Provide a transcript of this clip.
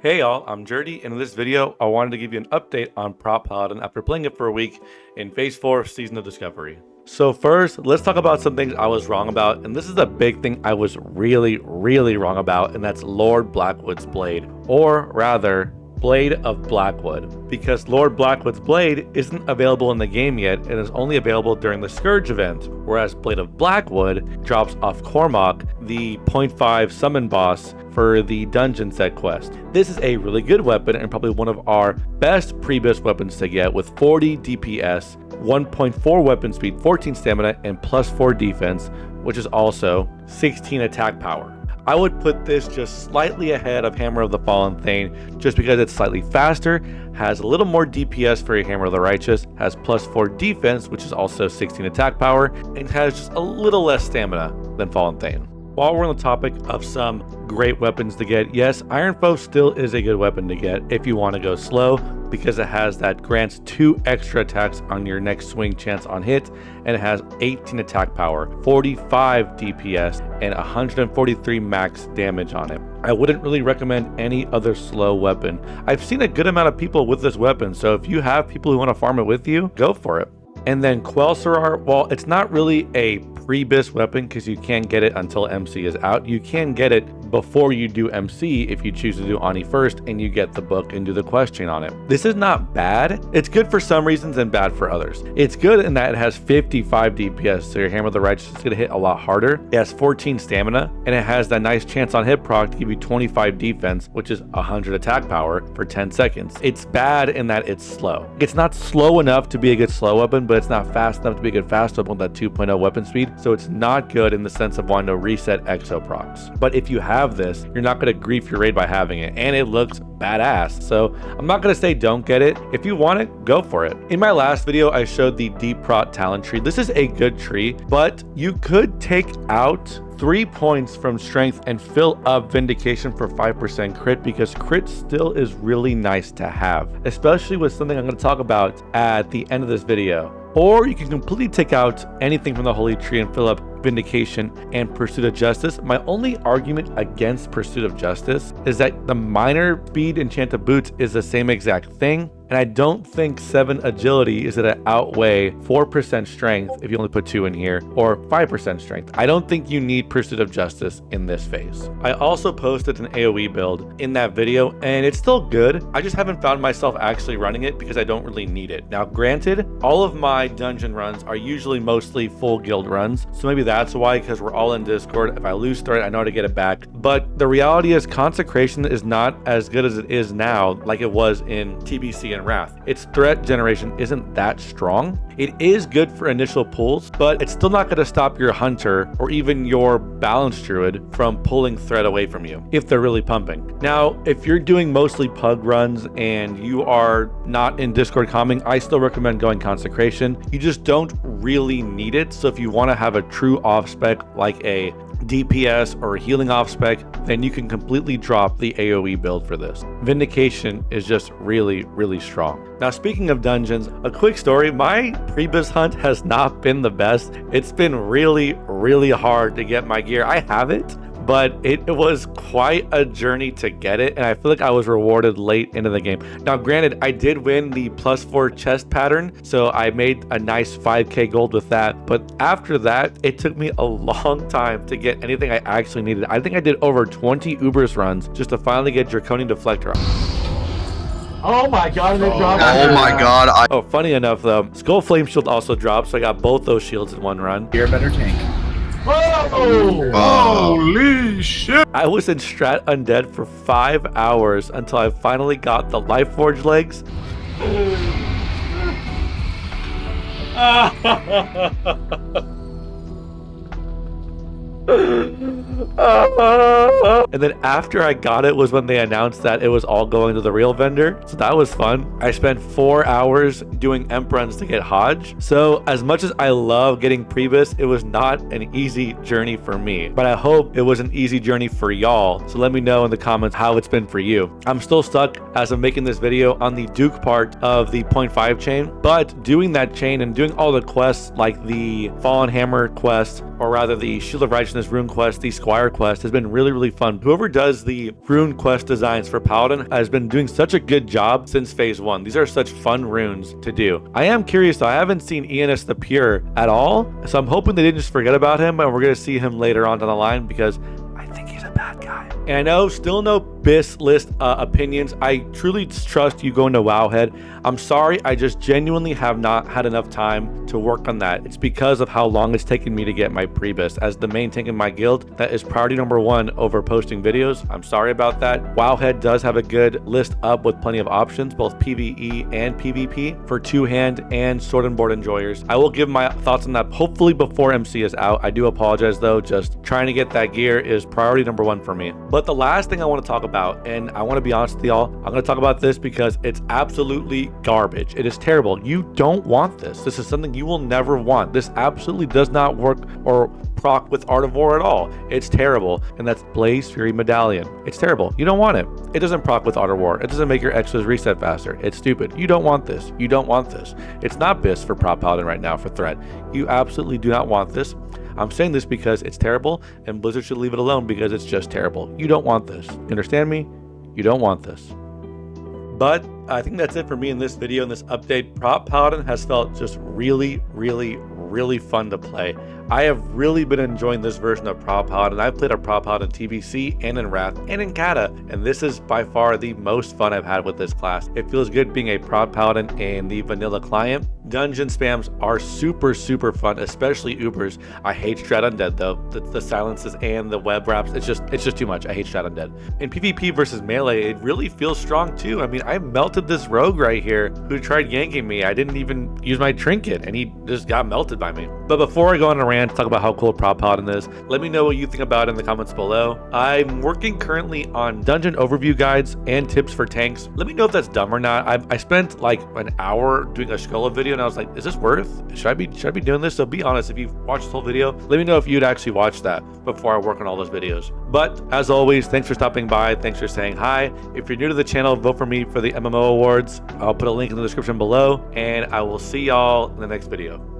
Hey y'all, I'm Jerdy, and in this video, I wanted to give you an update on Prot Paladin after playing it for a week in Phase 4 Season of Discovery. So first, let's talk about some things I was wrong about, and this is a big thing I was really wrong about, and that's Lord Blackwood's Blade, or rather, Blade of Blackwood, because Lord Blackwood's Blade isn't available in the game yet and is only available during the Scourge event, whereas Blade of Blackwood drops off Cormac, the 0.5 summon boss for the dungeon set quest. This is a really good weapon and probably one of our best Prebis weapons to get, with 40 DPS, 1.4 weapon speed, 14 stamina, and plus 4 defense, which is also 16 attack power. I would put this just slightly ahead of Hammer of the Fallen Thane, just because it's slightly faster, has a little more DPS for your Hammer of the Righteous, has plus 4 defense, which is also 16 attack power, and has just a little less stamina than Fallen Thane. While we're on the topic of some great weapons to get, yes, Ironfoe still is a good weapon to get if you want to go slow, because it has that grants 2 extra attacks on your next swing chance on hit, and it has 18 attack power, 45 DPS, and 143 max damage on it. I wouldn't really recommend any other slow weapon. I've seen a good amount of people with this weapon, so if you have people who want to farm it with you, go for it. And then Quelserrar, while it's not really a Prebis weapon because you can't get it until MC is out, you can get it before you do MC if you choose to do Ani first and you get the book and do the quest chain on it. This is not bad. It's good for some reasons and bad for others. It's good in that it has 55 DPS, so your Hammer of the Righteous is going to hit a lot harder. It has 14 stamina, and it has that nice chance on hit proc to give you 25 defense, which is 100 attack power for 10 seconds. It's bad in that it's slow. It's not slow enough to be a good slow weapon, but it's not fast enough to be a good fast weapon with that 2.0 weapon speed, so it's not good in the sense of wanting to reset exo procs. But if you have this, you're not going to grief your raid by having it, and it looks badass. So I'm not going to say don't get it. If you want it, go for it. In my last video, I showed the Deep Prot talent tree. This is a good tree, but you could take out 3 points from strength and fill up Vindication for 5% crit, because crit still is really nice to have, especially with something I'm going to talk about at the end of this video. Or you can completely take out anything from the Holy Tree and fill up Vindication and Pursuit of Justice. My only argument against Pursuit of Justice is that the minor speed Enchanted Boots is the same exact thing, and I don't think 7 agility is going to outweigh 4% strength if you only put 2 in here, or 5% strength. I don't think you need Pursuit of Justice in this phase. I also posted an AoE build in that video, and it's still good. I just haven't found myself actually running it because I don't really need it. Now, granted, all of my dungeon runs are usually mostly full guild runs, so maybe that's why, because we're all in Discord. If I lose threat, I know how to get it back. But the reality is Consecration is not as good as it is now, like it was in TBC and Wrath. Its threat generation isn't that strong. It is good for initial pulls, but it's still not going to stop your hunter or even your balanced druid from pulling threat away from you if they're really pumping. Now, if you're doing mostly pug runs and you are not in Discord calming, I still recommend going Consecration. You just don't really need it. So if you want to have a true off spec like a DPS or a healing off spec, then you can completely drop the AoE build for this. Vindication is just really strong. Now, speaking of dungeons, a quick story. My Prebis hunt has not been the best. It's been really hard to get my gear. I have it, but it was quite a journey to get it, and I feel like I was rewarded late into the game. Now, granted, I did win the +4 chest pattern, so I made a nice 5k gold with that, but after that, it took me a long time to get anything I actually needed. I think I did over 20 Ubers runs just to finally get Draconian Deflector. Oh my god, they dropped. Oh my god. Oh, funny enough though, Skull Flame Shield also dropped, so I got both those shields in one run. You're a better tank. Oh, holy shit. I was in Strat Undead for 5 hours until I finally got the Life Forge legs. And then after I got it was when they announced that it was all going to the real vendor, so that was fun. I spent 4 hours doing emp runs to get Hodge. So as much as I love getting Prebis, it was not an easy journey for me, but I hope it was an easy journey for y'all. So let me know in the comments how it's been for you. I'm still stuck as I'm making this video on the Duke part of the 0.5 chain, but doing that chain and doing all the quests like the Fallen Hammer quest, or rather the Shield of Righteousness this rune quest, the Squire quest, has been really, really fun. Whoever does the rune quest designs for Paladin has been doing such a good job since phase 1. These are such fun runes to do. I am curious though, I haven't seen Enos the Pure at all, so I'm hoping they didn't just forget about him and we're going to see him later on down the line, because I think he's a bad guy. And I know still no BIS list opinions. I truly trust you going to Wowhead. I'm sorry, I just genuinely have not had enough time to work on that. It's because of how long it's taken me to get my Prebis. As the main tank in my guild, that is priority number 1 over posting videos. I'm sorry about that. Wowhead does have a good list up with plenty of options, both PvE and PvP for two-hand and sword and board enjoyers. I will give my thoughts on that hopefully before MC is out. I do apologize though, just trying to get that gear is priority number 1 for me. But the last thing I want to talk about, and I want to be honest with y'all, I'm going to talk about this because it's absolutely garbage. It is terrible. You don't want this. This is something you will never want. This absolutely does not work or proc with Art of War at all. It's terrible. And that's Blaze Fury Medallion. It's terrible. You don't want it. It doesn't proc with Art of War. It doesn't make your extras reset faster. It's stupid. You don't want this. You don't want this. It's not BIS for Prot Paladin right now for threat. You absolutely do not want this. I'm saying this because it's terrible and Blizzard should leave it alone because it's just terrible. You don't want this. You understand me? You don't want this. But I think that's it for me in this video, in this update. Prot Paladin has felt just really, really, really fun to play. I have really been enjoying this version of Prot Paladin. I've played a Prot Paladin TBC and in Wrath and in Kata, and this is by far the most fun I've had with this class. It feels good being a Prot Paladin in the vanilla client. Dungeon spams are super, super fun, especially Ubers. I hate Strat Undead though. The silences and the web wraps, it's just too much. I hate Strat Undead. In PvP versus melee, it really feels strong too. I mean, I melted this rogue right here who tried yanking me. I didn't even use my trinket and he just got melted by me. But before I go on a rant, talk about how cool Prot Paladin is, let me know what you think about it in the comments below. I'm working currently on dungeon overview guides and tips for tanks. Let me know if that's dumb or not. I spent like an hour doing a Skulla video and I was like, is this worth? Should I be doing this? So be honest, if you've watched this whole video, let me know if you'd actually watch that before I work on all those videos. But as always, thanks for stopping by. Thanks for saying hi. If you're new to the channel, vote for me for the MMO awards. I'll put a link in the description below and I will see y'all in the next video.